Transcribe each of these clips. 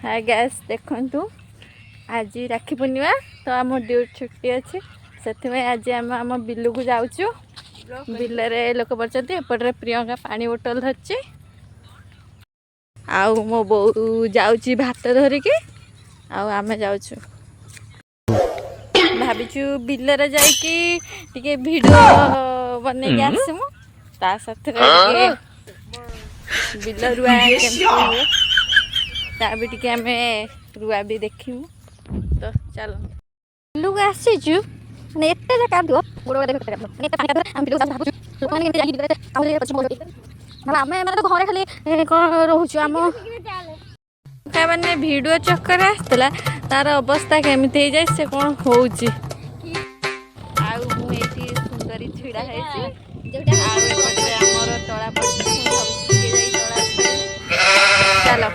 hi guys देखु आज राखी पूर्णिमा तो आम ड्यूटी छुट्टी अच्छी से आज आम बिल को जाऊँ बिल लोक पड़ते एपटे प्रियंका पानी बोतल धरची आउ मो बो जाऊँ भात धरिकी आम जाऊँ भाविचु बिल जाइए वीडियो बनई आसमु ता साथ बिल रुआ ता भी टिके आमे रुआ भी देखिमु तो चलो बिलु को आसीचु माने एते जे कादो गोड़ देख माने एते पानी कादो हम बिलु को भाबुचु लोक माने जाई बिलु आउ पछ मोड़ मतलब आमे माने तो घरे खाली कोन रहउचु आम का माने वीडियो चक्कर आस्तला तार अवस्था केमिति जाय से कोन होउची आउ मु एठी सुंदरी छिड़ा हैची आउ एपटे हमर तळा पड़छि भाबुचु के जाई तळा चलो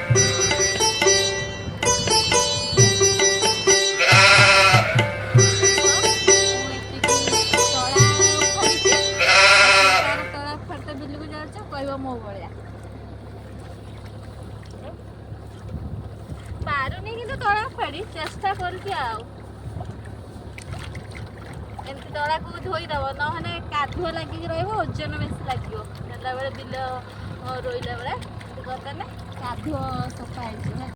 मो भाया पारुनी कि तला फाड़ी चेष्टा करुची एमती तला को धोईदेव ना कादुआ लगिक रोजन बेस लगे बेले बिल रोईला बेले कादुआ सफा